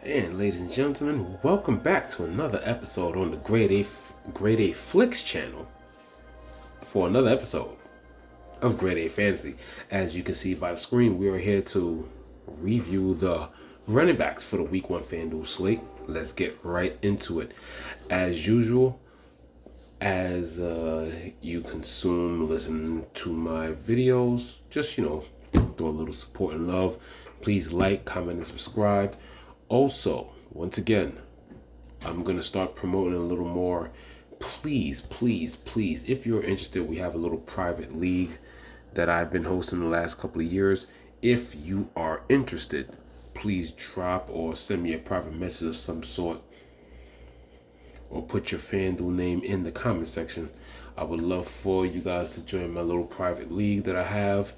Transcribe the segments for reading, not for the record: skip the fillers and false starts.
And ladies and gentlemen, welcome back to another episode on the Grade A Flicks channel for another episode of Grade A Fantasy. As you can see by the screen, we are here to review the running backs for the Week 1 FanDuel slate. Let's get right into it. As usual, as you listen to my videos, just, throw a little support and love. Please like, comment, and subscribe. Also, once again, I'm going to start promoting a little more. Please, if you're interested, we have a little private league that I've been hosting the last couple of years. If you are interested, please drop or send me a private message of some sort, or put your FanDuel name in the comment section. I would love for you guys to join my little private league that I have.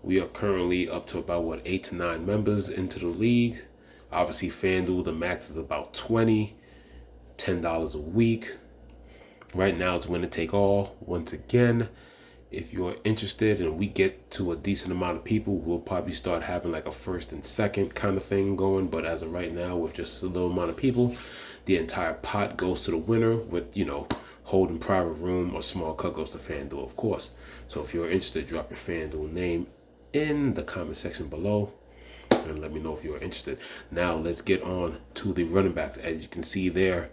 We are currently up to about 8 to 9 members into the league. Obviously, FanDuel, the max is about $10 a week. Right now, it's winner take all. Once again, if you're interested and we get to a decent amount of people, we'll probably start having like a first and second kind of thing going. But as of right now, with just a little amount of people, the entire pot goes to the winner with, holding private room or small cut goes to FanDuel, of course. So if you're interested, drop your FanDuel name in the comment section below and let me know if you're interested. Now let's get on to the running backs. As you can see there,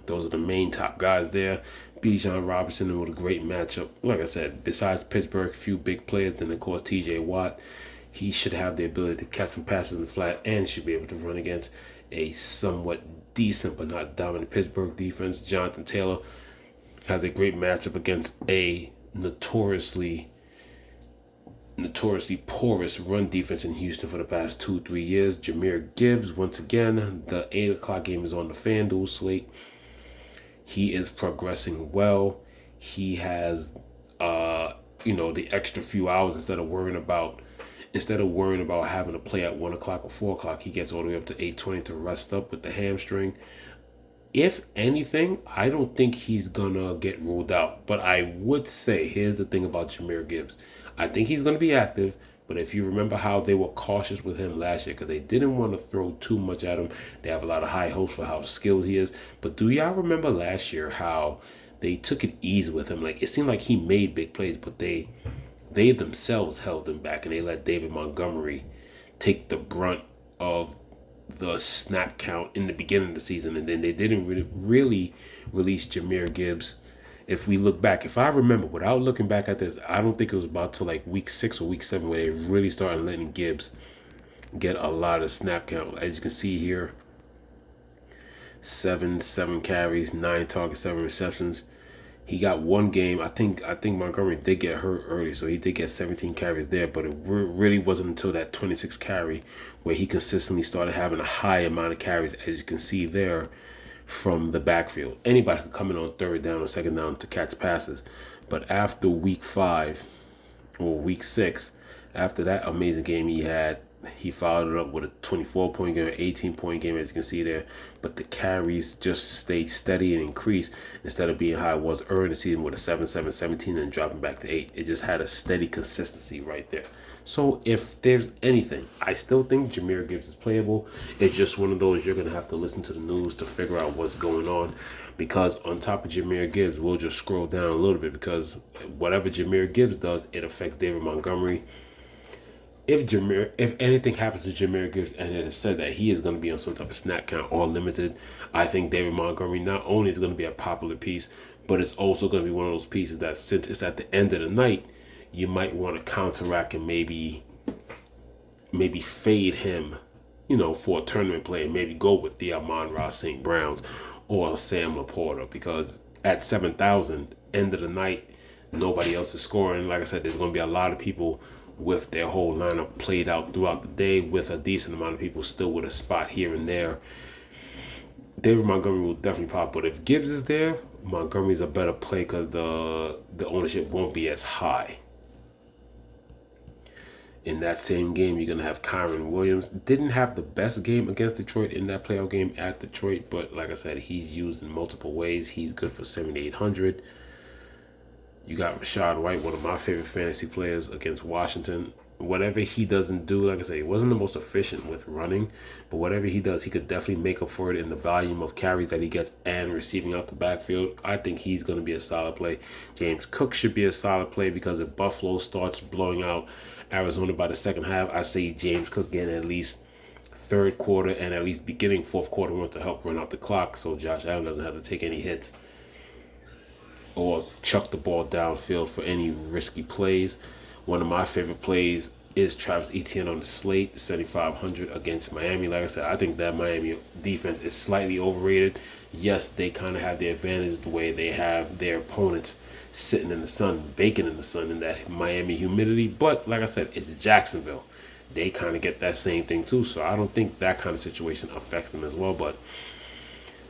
those are the main top guys there. Bijan Robinson with a great matchup. Like I said, besides Pittsburgh, few big players, then of course TJ Watt. He should have the ability to catch some passes in the flat and should be able to run against a somewhat decent but not dominant Pittsburgh defense. Jonathan Taylor has a great matchup against a notoriously porous run defense in Houston for the past 2-3 years. Jahmyr Gibbs, once again, the 8 o'clock game is on the FanDuel slate. He is progressing well. He has, the extra few hours instead of worrying about having to play at 1 o'clock or 4 o'clock. He gets all the way up to 8:20 to rest up with the hamstring. If anything, I don't think he's gonna get ruled out. But I would say, here's the thing about Jahmyr Gibbs. I think he's gonna be active, but if you remember how they were cautious with him last year because they didn't want to throw too much at him. They have a lot of high hopes for how skilled he is. But do y'all remember last year how they took it easy with him? Like, it seemed like he made big plays, but they themselves held him back and they let David Montgomery take the brunt of the snap count in the beginning of the season, and then they didn't really release Jahmyr Gibbs. If we look back, if I remember, without looking back at this, I don't think it was about to like week 6 or week 7 where they really started letting Gibbs get a lot of snap count. As you can see here, seven carries, 9 targets, 7 receptions. He got one game. I think Montgomery did get hurt early, so he did get 17 carries there. But it really wasn't until that 26 carry where he consistently started having a high amount of carries, as you can see there, from the backfield. Anybody could come in on third down or second down to catch passes. But after week 5 or week 6, after that amazing game he had, he followed it up with a 24-point game, an 18-point game, as you can see there. But the carries just stayed steady and increased instead of being high it was early in the season with a 7, 17, and dropping back to 8. It just had a steady consistency right there. So if there's anything, I still think Jahmyr Gibbs is playable. It's just one of those you're going to have to listen to the news to figure out what's going on. Because on top of Jahmyr Gibbs, we'll just scroll down a little bit because whatever Jahmyr Gibbs does, it affects David Montgomery. If anything happens to Jahmyr Gibbs and it is said that he is going to be on some type of snap count or limited, I think David Montgomery not only is going to be a popular piece, but it's also going to be one of those pieces that, since it's at the end of the night, you might want to counteract and maybe fade him, for a tournament play, and maybe go with the Amon-Ra St. Browns or Sam Laporta, because at 7,000, end of the night, nobody else is scoring. Like I said, there's going to be a lot of people with their whole lineup played out throughout the day, with a decent amount of people still with a spot here and there. David Montgomery will definitely pop, but if Gibbs is there, Montgomery's a better play because the ownership won't be as high. In that same game, you're going to have Kyron Williams. Didn't have the best game against Detroit in that playoff game at Detroit, but like I said, he's used in multiple ways. He's good for 7,800. You got Rashad White, one of my favorite fantasy players, against Washington. whatever he doesn't do, like I say, he wasn't the most efficient with running, but whatever he does, he could definitely make up for it in the volume of carries that he gets and receiving out the backfield. I think he's going to be a solid play. James Cook should be a solid play because if Buffalo starts blowing out Arizona by the second half, I see James Cook getting at least third quarter and at least beginning fourth quarter run to help run out the clock so Josh Allen doesn't have to take any hits or chuck the ball downfield for any risky plays. One of my favorite plays is Travis Etienne on the slate, 7,500 against Miami. Like I said, I think that Miami defense is slightly overrated. Yes, they kind of have the advantage the way they have their opponents sitting in the sun, baking in the sun in that Miami humidity. But like I said, it's Jacksonville. They kind of get that same thing too. So I don't think that kind of situation affects them as well. But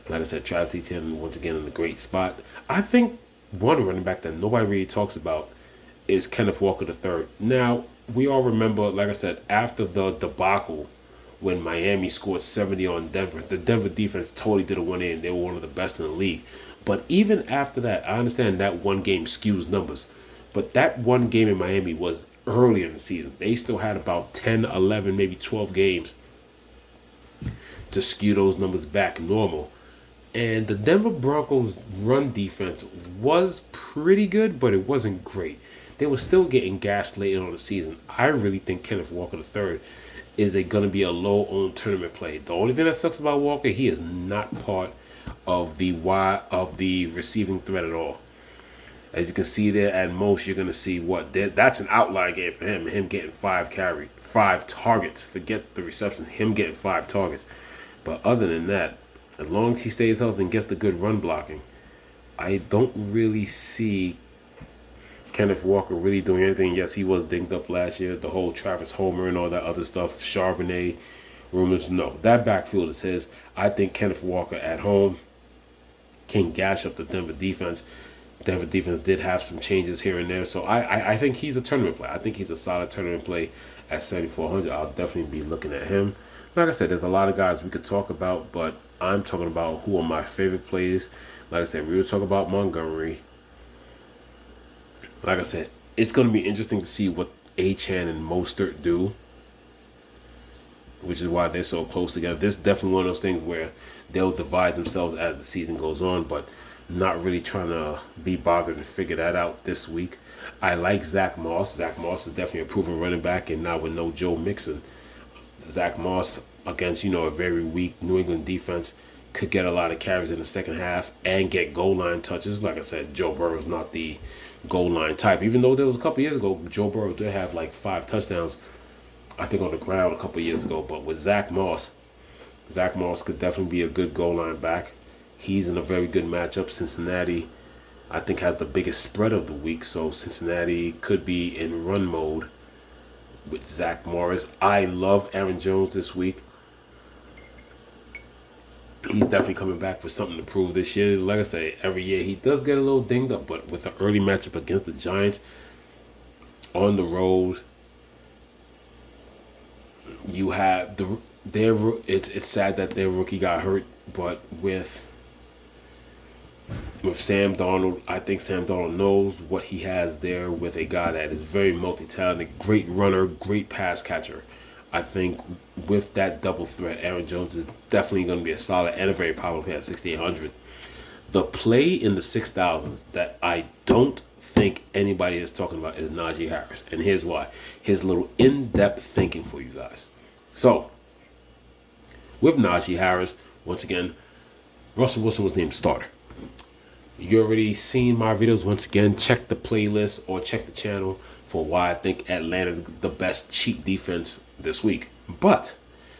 like I said, Travis Etienne once again in a great spot. I think one running back that nobody really talks about is Kenneth Walker III. Now, we all remember, like I said, after the debacle when Miami scored 70 on Denver, the Denver defense totally did a 180. They were one of the best in the league. But even after that, I understand that one game skews numbers. But that one game in Miami was early in the season. They still had about 10, 11, maybe 12 games to skew those numbers back normal. And the Denver Broncos run defense was pretty good, but it wasn't great. They were still getting gassed late on the season. I really think Kenneth Walker III is going to be a low-owned tournament play. The only thing that sucks about Walker, he is not part of the receiving threat at all. As you can see there, at most you're going to see that's an outlier game for him. Him getting 5 targets. Forget the receptions. Him getting 5 targets. But other than that, as long as he stays healthy and gets the good run blocking, I don't really see Kenneth Walker really doing anything. Yes, he was dinged up last year. The whole Travis Homer and all that other stuff, Charbonnet rumors. No, that backfield is his. I think Kenneth Walker at home can gash up the Denver defense. Denver defense did have some changes here and there. So I think he's a tournament play. I think he's a solid tournament play at 7,400. I'll definitely be looking at him. Like I said, there's a lot of guys we could talk about, but I'm talking about who are my favorite plays. Like I said, we were talking about Montgomery. Like I said, it's going to be interesting to see what Achane and Mostert do, which is why they're so close together. This is definitely one of those things where they'll divide themselves as the season goes on, but not really trying to be bothered and figure that out this week. I like Zach Moss. Zach Moss is definitely a proven running back, and now with no Joe Mixon, Zach Moss against, a very weak New England defense could get a lot of carries in the second half and get goal line touches. Like I said, Joe Burrow's not the goal line type. Even though there was a couple years ago, Joe Burrow did have like 5 touchdowns, I think, on the ground a couple years ago. But with Zach Moss could definitely be a good goal line back. He's in a very good matchup. Cincinnati, I think, has the biggest spread of the week, so Cincinnati could be in run mode with Zach Morris. I love Aaron Jones this week. He's definitely coming back with something to prove this year. Like I say, every year he does get a little dinged up, but with an early matchup against the Giants on the road, you have it's sad that their rookie got hurt, but with Sam Darnold, I think Sam Darnold knows what he has there with a guy that is very multi-talented, great runner, great pass catcher. I think with that double threat, Aaron Jones is definitely going to be a solid and a very powerful play at 6,800. The play in the 6,000s that I don't think anybody is talking about is Najee Harris. And here's why. Here's a little in-depth thinking for you guys. So, with Najee Harris, once again, Russell Wilson was named starter. You already seen my videos. Once again, check the playlist or check the channel for why I think Atlanta's the best cheap defense this week. But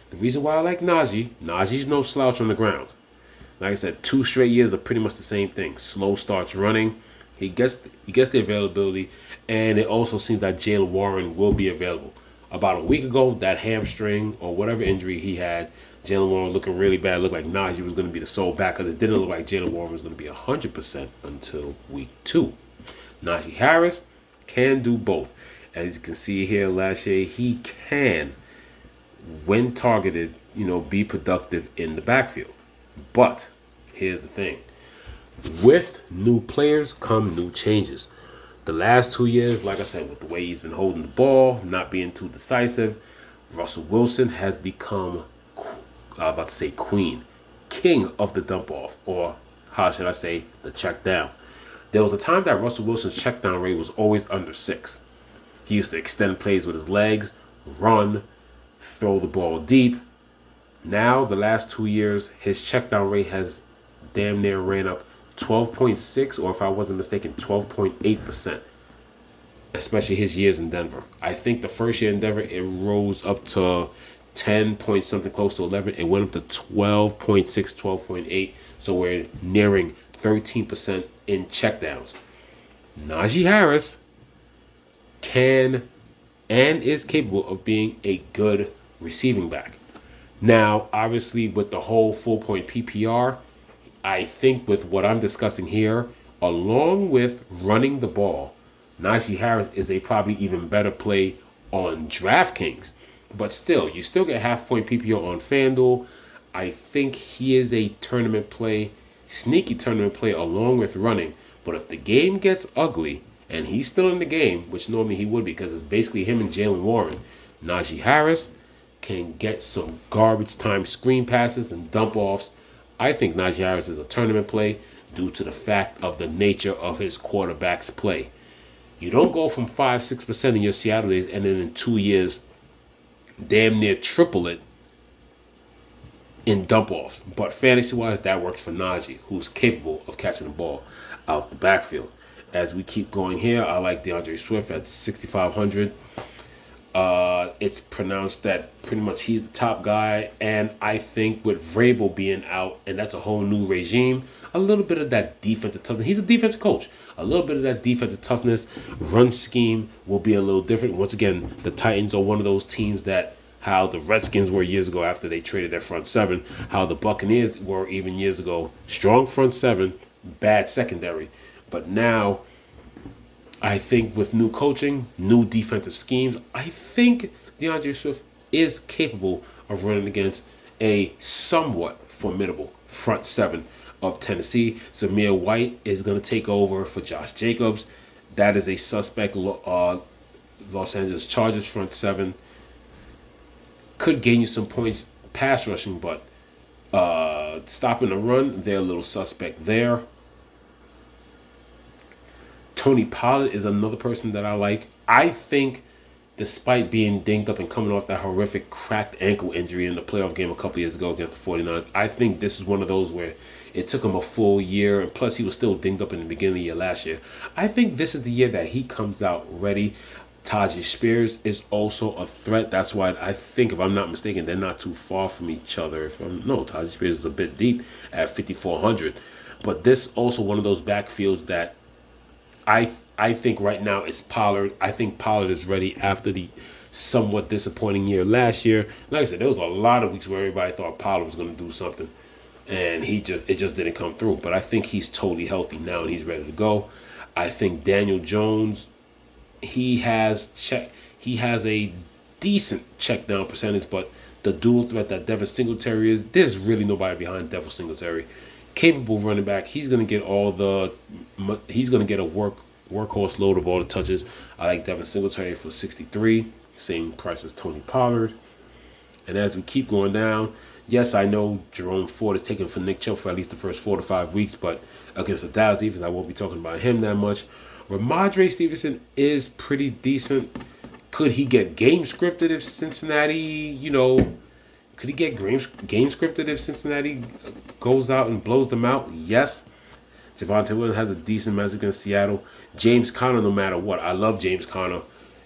the reason why I like Najee's no slouch on the ground. Like I said, 2 straight years are pretty much the same thing. Slow starts running. He gets the availability, and it also seems that Jaylen Warren will be available. About a week ago, that hamstring or whatever injury he had, Jaylen Warren looking really bad. It looked like Najee was going to be the sole back, because it didn't look like Jaylen Warren was going to be 100% until week 2. Najee Harris can do both. As you can see here, last year, he can, when targeted, be productive in the backfield. But here's the thing. With new players come new changes. The last 2 years, like I said, with the way he's been holding the ball, not being too decisive, Russell Wilson has become, I'm about to say queen, king of the dump off, or how should I say, the check down. There was a time that Russell Wilson's check down rate was always under 6. He used to extend plays with his legs, run, throw the ball deep. Now, the last 2 years, his check down rate has damn near ran up 12.6, or if I wasn't mistaken, 12.8%, especially his years in Denver. I think the first year in Denver, it rose up to 10 point something, close to 11. It went up to 12.6, 12.8. So we're nearing 13% in checkdowns. Najee Harris can and is capable of being a good receiving back. Now, obviously, with the whole full point PPR, I think with what I'm discussing here, along with running the ball, Najee Harris is a probably even better play on DraftKings. But still, you still get half point PPR on FanDuel. I think he is a tournament play, sneaky tournament play along with running. But if the game gets ugly, and he's still in the game, which normally he would be because it's basically him and Jalen Warren, Najee Harris can get some garbage time screen passes and dump offs. I think Najee Harris is a tournament play due to the fact of the nature of his quarterback's play. You don't go from 5-6% in your Seattle days and then in 2 years damn near triple it in dump offs. But fantasy wise, that works for Najee, who's capable of catching the ball out the backfield. As we keep going here, I like DeAndre Swift at 6,500. It's pronounced that pretty much he's the top guy, and I think with Vrabel being out, and that's a whole new regime, a little bit of that defensive toughness. He's a defensive coach. A little bit of that defensive toughness, run scheme will be a little different. Once again, the Titans are one of those teams that how the Redskins were years ago after they traded their front seven, how the Buccaneers were even years ago. Strong front seven, bad secondary. But now, I think with new coaching, new defensive schemes, I think DeAndre Swift is capable of running against a somewhat formidable front seven of Tennessee. Zamir White is going to take over for Josh Jacobs. That is a suspect Los Angeles Chargers front seven. Could gain you some points pass rushing, but stopping the run, they're a little suspect there. Tony Pollard is another person that I like. I think despite being dinged up and coming off that horrific cracked ankle injury in the playoff game a couple years ago against the 49ers, I think this is one of those where it took him a full year, and plus he was still dinged up in the beginning of the year last year. I think this is the year that he comes out ready. Tajay Spears is also a threat. That's why I think, if I'm not mistaken, they're not too far from each other. No, Tajay Spears is a bit deep at 5,400. But this also one of those backfields that I think right now it's Pollard. I think Pollard is ready after the somewhat disappointing year last year. Like I said, there was a lot of weeks where everybody thought Pollard was going to do something, and it just didn't come through. But I think he's totally healthy now and he's ready to go. I think Daniel Jones, he has a decent check down percentage, but the dual threat that Devin Singletary is, there's really nobody behind Devin Singletary. Capable running back. He's gonna get a workhorse load of all the touches. I like Devin Singletary for 63, same price as Tony Pollard. And as we keep going down, yes, I know Jerome Ford is taken for Nick Chubb for at least the first 4 to 5 weeks, but against the Dallas defense, I won't be talking about him that much. Ramondre Stevenson is pretty decent. Could he get game scripted if Cincinnati, could he get game scripted if Cincinnati goes out and blows them out? Yes. Javonte Williams has a decent matchup against Seattle. James Conner, no matter what. I love James Conner.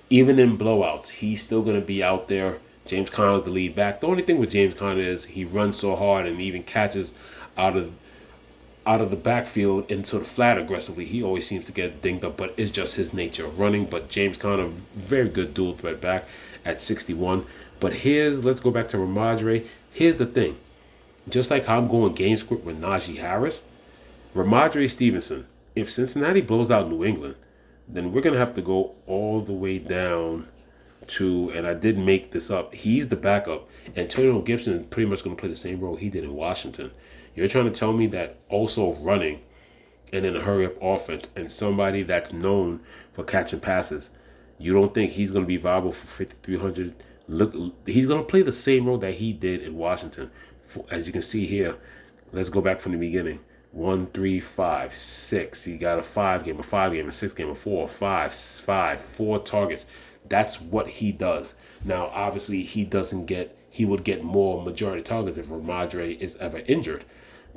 Even in blowouts, he's still going to be out there. James Conner is the lead back. The only thing with James Conner is he runs so hard and even catches out of the backfield into the flat aggressively. He always seems to get dinged up, but it's just his nature of running. But James Conner, very good dual threat back at 61. But let's go back to Ramondre. Here's the thing. Just like how I'm going game script with Najee Harris, Ramondre Stevenson, if Cincinnati blows out New England, then we're going to have to go all the way down to, and I did make this up, he's the backup. Antonio Gibson is pretty much going to play the same role he did in Washington. You're trying to tell me that also running and in a hurry up offense, and somebody that's known for catching passes. You don't think he's going to be viable for 5,300? Look, he's going to play the same role that he did in Washington. As you can see here, let's go back from the beginning. 1, 3, 5, 6. He got a 5 game, a 6 game, a 4, 5, 4 targets. That's what he does. Now, obviously, he would get more majority targets if Ramondre is ever injured.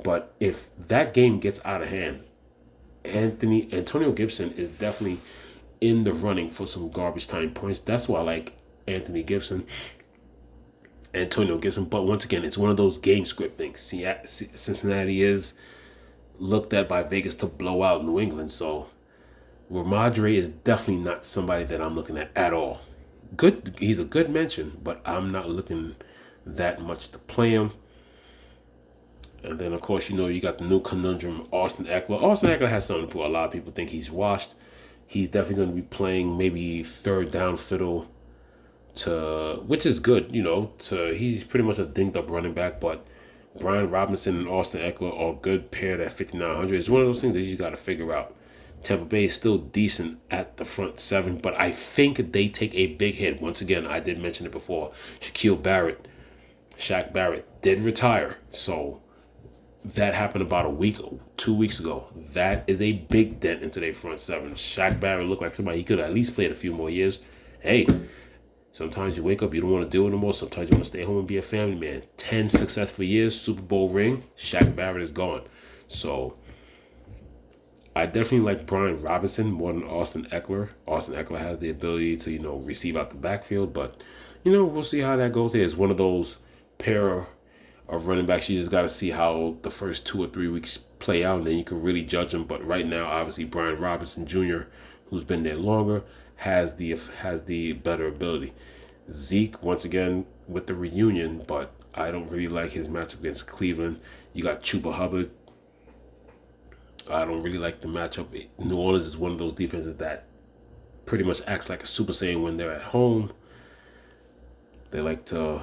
But if that game gets out of hand, Antonio Gibson is definitely in the running for some garbage time points. That's why I like Antonio Gibson. But once again, it's one of those game script things. Cincinnati is looked at by Vegas to blow out New England. So Ramondre is definitely not somebody that I'm looking at all. Good, he's a good mention, but I'm not looking that much to play him. And then, of course, you got the new conundrum, Austin Eckler. Austin Eckler has something to prove. A lot of people think he's washed. He's definitely going to be playing maybe third down fiddle which is good, he's pretty much a dinged up running back, but Brian Robinson and Austin Eckler are good paired at 5,900. It's one of those things that you got to figure out. Tampa Bay is still decent at the front seven, but I think they take a big hit. Once again, I did mention it before. Shaq Barrett did retire, so that happened about 2 weeks ago. That is a big dent into their front seven. Shaq Barrett looked like somebody he could have at least played a few more years. Hey, sometimes you wake up, you don't want to do it no more. Sometimes you want to stay home and be a family man. 10 successful years, Super Bowl ring, Shaq Barrett is gone. So I definitely like Brian Robinson more than Austin Eckler. Austin Eckler has the ability to, receive out the backfield, but, we'll see how that goes. It's one of those pair of running backs. You just got to see how the first 2 or 3 weeks play out, and then you can really judge them. But right now, obviously, Brian Robinson Jr., who's been there longer, has the better ability. Zeke, once again, with the reunion, but I don't really like his matchup against Cleveland. You got Chuba Hubbard. I don't really like the matchup. New Orleans is one of those defenses that pretty much acts like a Super Saiyan when they're at home. They like to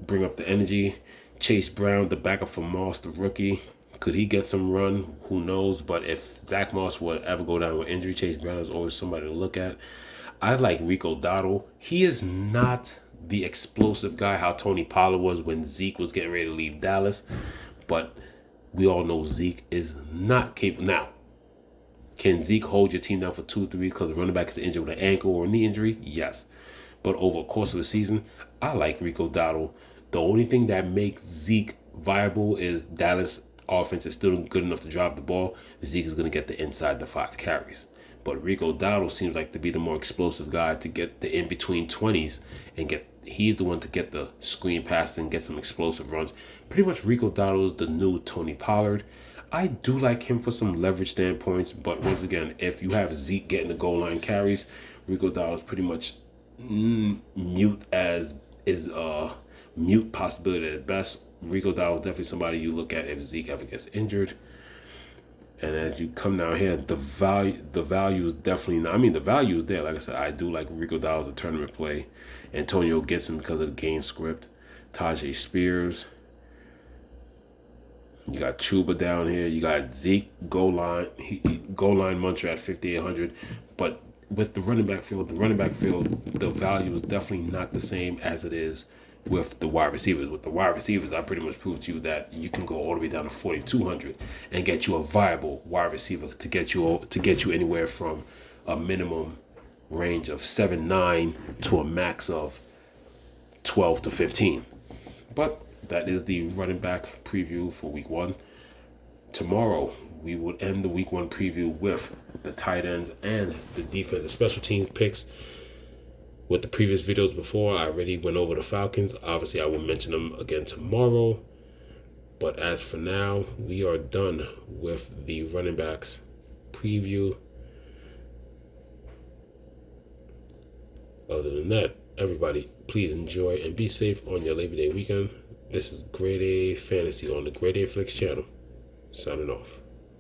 bring up the energy. Chase Brown, the backup for Moss, the rookie. Could he get some run? Who knows? But if Zach Moss would ever go down with injury, Chase Brown is always somebody to look at. I like Rico Dowdle. He is not the explosive guy how Tony Pollard was when Zeke was getting ready to leave Dallas. But we all know Zeke is not capable. Now, can Zeke hold your team down for 2 or 3 weeks because the running back is injured with an ankle or a knee injury? Yes. But over the course of the season, I like Rico Dowdle. The only thing that makes Zeke viable is Dallas offense is still good enough to drive the ball. Zeke is going to get the inside the 5 carries. But Rico Dowdle seems like to be the more explosive guy to get the in-between 20s and he's the one to get the screen passes and get some explosive runs. Pretty much Rico Dowdle is the new Tony Pollard. I do like him for some leverage standpoints, but once again, if you have Zeke getting the goal line carries, Rico Dowdle is pretty much mute possibility at best. Rico Dowdle is definitely somebody you look at if Zeke ever gets injured. And as you come down here, the value is definitely not. I mean, the value is there. Like I said, I do like Rico Dowdle as a tournament play. Antonio Gibson because of the game script. Tajay Spears. You got Chuba down here. You got Zeke goal line muncher at 5,800. But with the running back field, the value is definitely not the same as it is with the wide receivers. With the wide receivers, I pretty much proved to you that you can go all the way down to 4,200 and get you a viable wide receiver to get you anywhere from a minimum range of 7-9 to a max of 12 to 15. But that is the running back preview for week 1. Tomorrow, we will end the week 1 preview with the tight ends and the defensive special teams picks. With the previous videos before, I already went over the Falcons. Obviously, I will mention them again tomorrow. But as for now, we are done with the running backs preview. Other than that, everybody, please enjoy and be safe on your Labor Day weekend. This is Grade A Fantasy on the Grade A Flicks channel. Signing off.